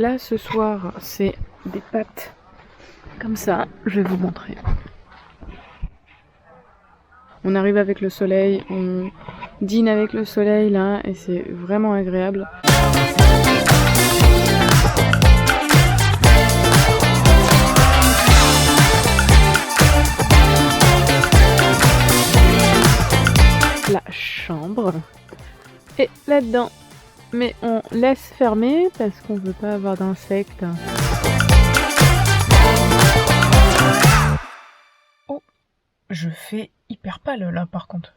là ce soir c'est des pâtes comme ça, je vais vous montrer. On arrive avec le soleil, on dîne avec le soleil là et c'est vraiment agréable. La chambre et là-dedans, mais on laisse fermer parce qu'on veut pas avoir d'insectes. Oh, je fais hyper pâle là par contre.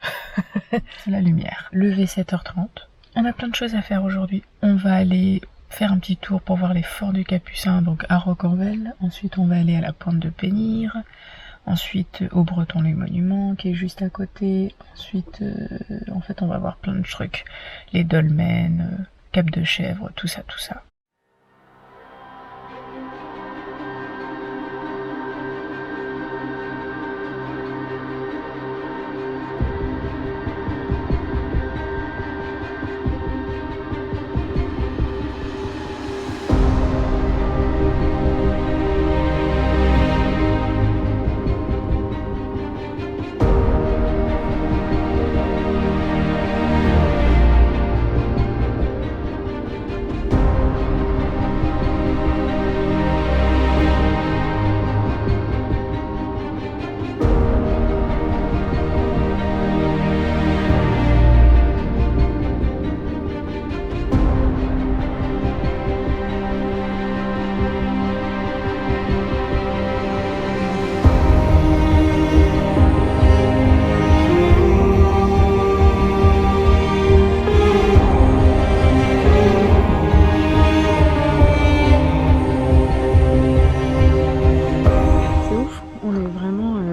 C'est la lumière. Levé 7h30. On a plein de choses à faire aujourd'hui. On va aller faire un petit tour pour voir les forts du Capucin, donc à Rocorvel. Ensuite on va aller à la pointe de Pénire. Ensuite au Breton-les-Monuments qui est juste à côté. Ensuite en fait on va voir plein de trucs. Les dolmens, Cap de Chèvre, tout ça, tout ça.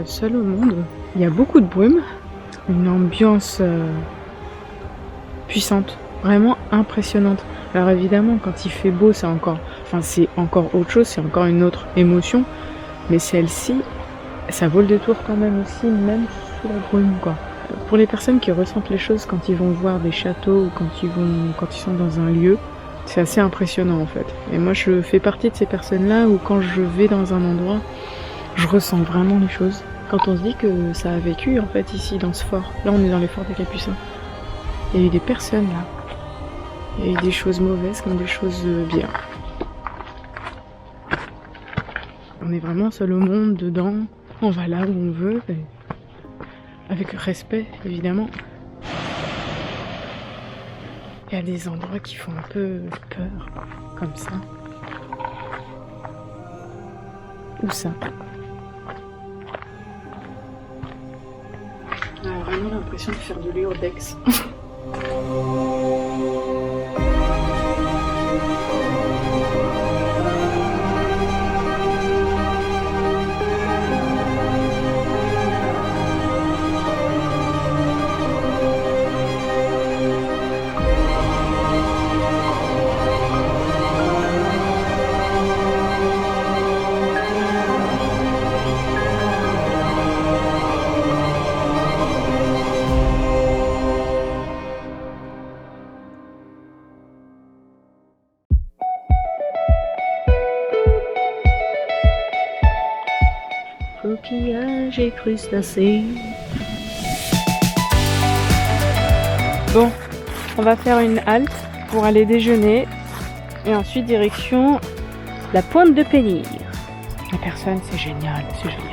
Seul au monde. Il y a beaucoup de brume, une ambiance puissante, vraiment impressionnante. Alors évidemment quand il fait beau c'est encore autre chose, c'est encore une autre émotion, mais celle-ci ça vaut le détour quand même aussi, même sous la brume quoi. Pour les personnes qui ressentent les choses quand ils vont voir des châteaux ou quand ils sont dans un lieu, c'est assez impressionnant en fait. Et moi je fais partie de ces personnes là où quand je vais dans un endroit, je ressens vraiment les choses. Quand on se dit que ça a vécu en fait ici dans ce fort, là on est dans les forts des Capucins, il y a eu des personnes là, il y a eu des choses mauvaises comme des choses bien. On est vraiment seul au monde dedans, on va là où on veut, avec respect évidemment. Il y a des endroits qui font un peu peur, comme ça. Où ça? On a vraiment l'impression de faire de l'urbex. Coquillages et crustacés. Bon, on va faire une halte pour aller déjeuner et ensuite direction la pointe de Pénire. Les personnes, c'est génial, c'est génial.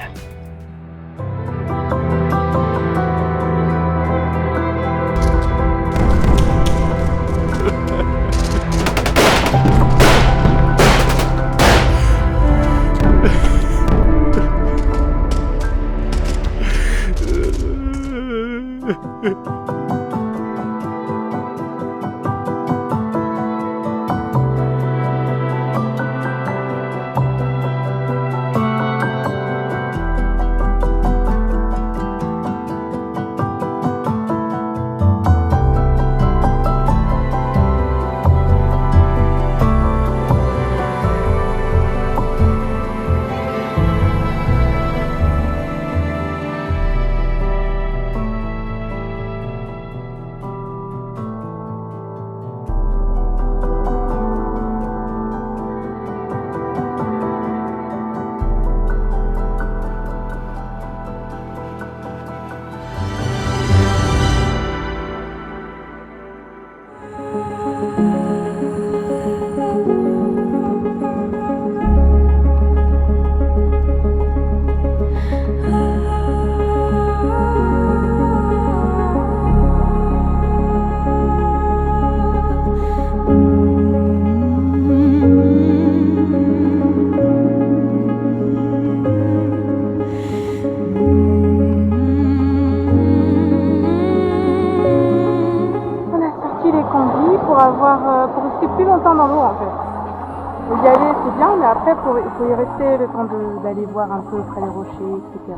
après, il faut y rester le temps d'aller voir un peu près les rochers, etc.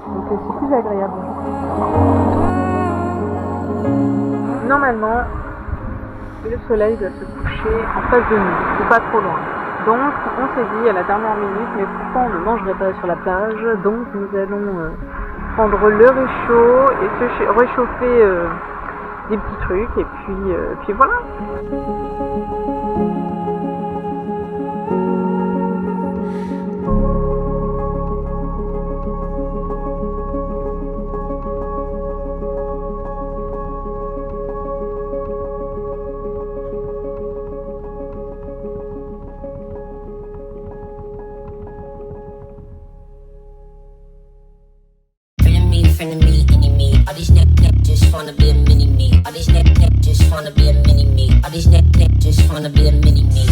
Donc c'est plus agréable. Normalement, le soleil doit se coucher en face de nous, ou pas trop loin. Donc on s'est dit à la dernière minute, mais pourquoi on ne mangerait pas sur la plage? Donc nous allons prendre le réchaud et se réchauffer des petits trucs et puis voilà. Enemy, enemy. All these neck just wanna be a mini me. All these neck just wanna be a mini me. All these neck just wanna be a mini me.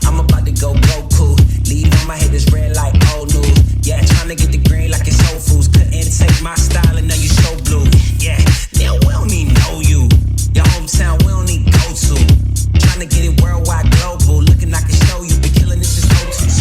I'm about to go Goku. Leave on my head is red like old new. Yeah, trying to get the green like it's Whole Foods. Couldn't take my style and now you so blue. Yeah, now we don't need know you. Your hometown we don't need go to. Trying to get it worldwide global. Looking like I can show you. Been killing this is O2.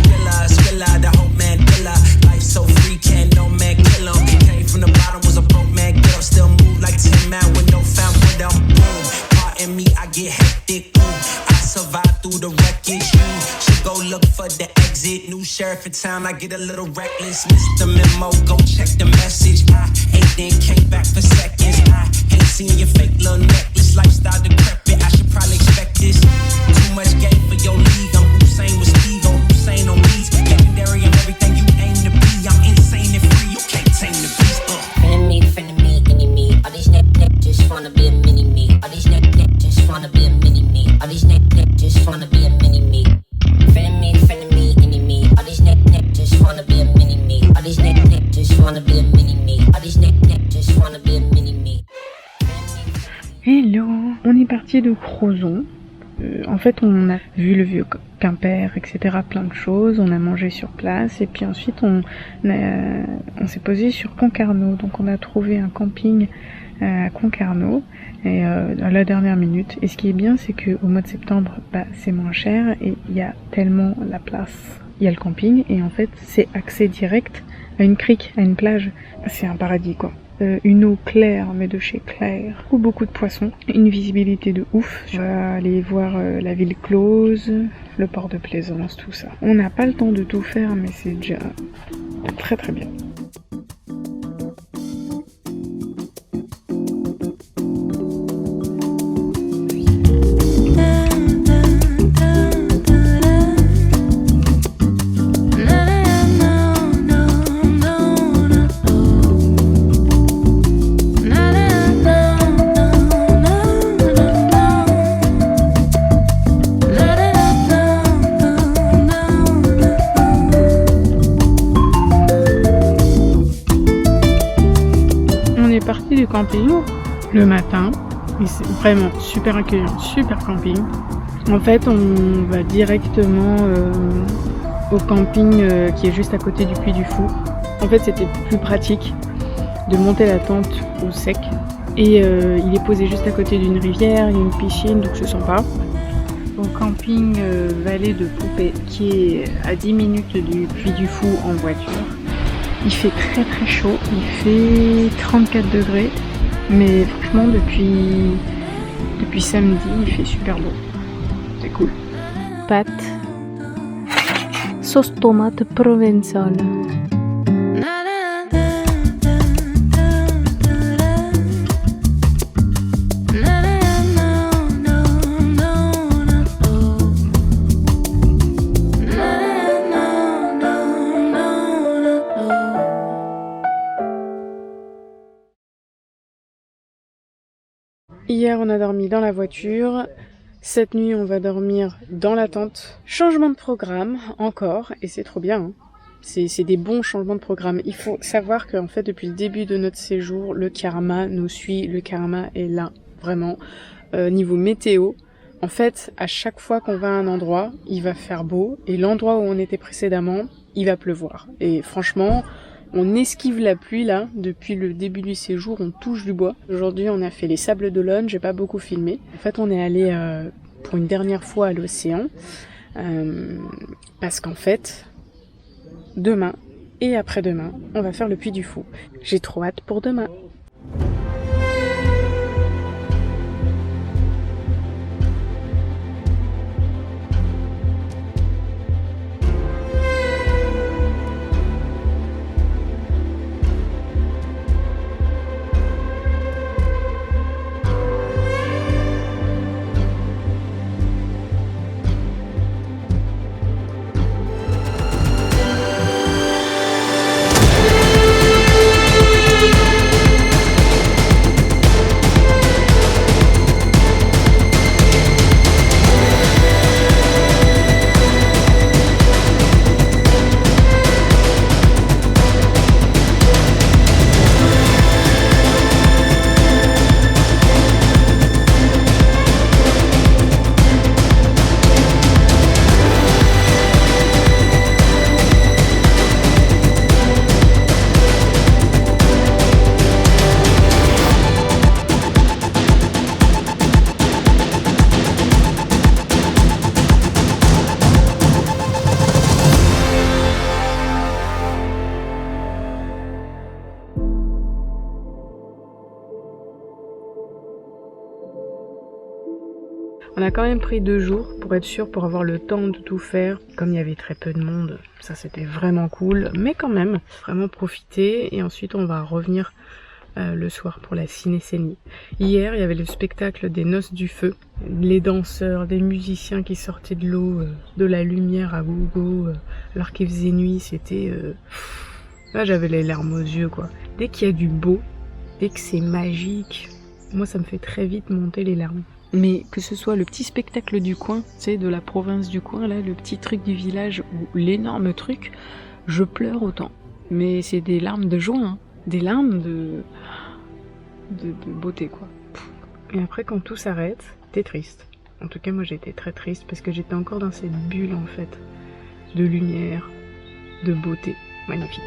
Skrilla, the whole man killer. Life so free, can no man kill 'em. Came from the bottom, was a broke man, get up, still move like 10 man with no fam with them. Boom, pardon me, I get hectic. Boom, I survive through the wreckage. You should go look for the exit. New sheriff in town, I get a little reckless. Missed the memo, go check the message. I ate then came back for seconds. I ain't seen your fake little necklace. Lifestyle decrepit, I should probably expect this. Too much game for your league. I'm Hussein with Steve, on Hussein on me. Legendary, I'm everything you aim to be. I'm insane and free, you can't tame the beast. Enemy. All these neck just wanna be a mini me. All these neck just wanna be a mini me. All these neck just wanna be a mini me. Enemy. All these neck just wanna be a mini me. All these neck just wanna be a mini me. All these neck just wanna be a mini me. Hello, on est parti de Crozon. En fait, on a vu le vieux Quimper, etc., plein de choses. On a mangé sur place et puis ensuite on s'est posé sur Concarneau. Donc on a trouvé un camping à Concarneau et à la dernière minute. Et ce qui est bien, c'est que au mois de septembre, c'est moins cher et il y a tellement la place. Il y a le camping et en fait, c'est accès direct à une crique, à une plage. C'est un paradis quoi. Une eau claire, mais de chez Claire. Beaucoup de poissons, une visibilité de ouf. On va aller voir la ville close, le port de Plaisance, tout ça. On n'a pas le temps de tout faire, mais c'est déjà très très bien. Camping le matin et c'est vraiment super accueillant, super camping. En fait on va directement au camping qui est juste à côté du Puy du Fou. En fait c'était plus pratique de monter la tente au sec et il est posé juste à côté d'une rivière, il y a une piscine donc c'est sympa. Au camping Vallée de Poupée qui est à 10 minutes du Puy du Fou en voiture. Il fait très très chaud, il fait 34 degrés, mais franchement depuis samedi il fait super beau, c'est cool. Pâtes, sauce tomate provençale. Hier on a dormi dans la voiture, cette nuit on va dormir dans la tente. Changement de programme encore, et c'est trop bien, hein. C'est des bons changements de programme. Il faut savoir qu'en fait depuis le début de notre séjour, le karma nous suit, le karma est là, vraiment. Niveau météo, en fait à chaque fois qu'on va à un endroit, il va faire beau, et l'endroit où on était précédemment, il va pleuvoir. Et franchement, on esquive la pluie là, depuis le début du séjour, on touche du bois. Aujourd'hui on a fait les Sables d'Olonne, j'ai pas beaucoup filmé. En fait on est allé pour une dernière fois à l'océan, Parce qu'en fait, demain et après-demain, on va faire le Puy du Fou. J'ai trop hâte pour demain. On a quand même pris 2 jours pour être sûr, pour avoir le temps de tout faire. Comme il y avait très peu de monde, ça c'était vraiment cool. Mais quand même, vraiment profiter. Et ensuite on va revenir le soir pour la ciné-scénie. Hier, il y avait le spectacle des Noces du Feu. Les danseurs, des musiciens qui sortaient de l'eau, de la lumière à gogo, alors qu'il faisait nuit. C'était... Là j'avais les larmes aux yeux quoi. Dès qu'il y a du beau, dès que c'est magique, moi ça me fait très vite monter les larmes. Mais que ce soit le petit spectacle du coin, tu sais, de la province du coin, là, le petit truc du village, ou l'énorme truc, je pleure autant. Mais c'est des larmes de joie, hein. Des larmes de beauté, quoi. Et après, quand tout s'arrête, t'es triste. En tout cas, moi, j'ai été très triste parce que j'étais encore dans cette bulle, en fait, de lumière, de beauté. Magnifique.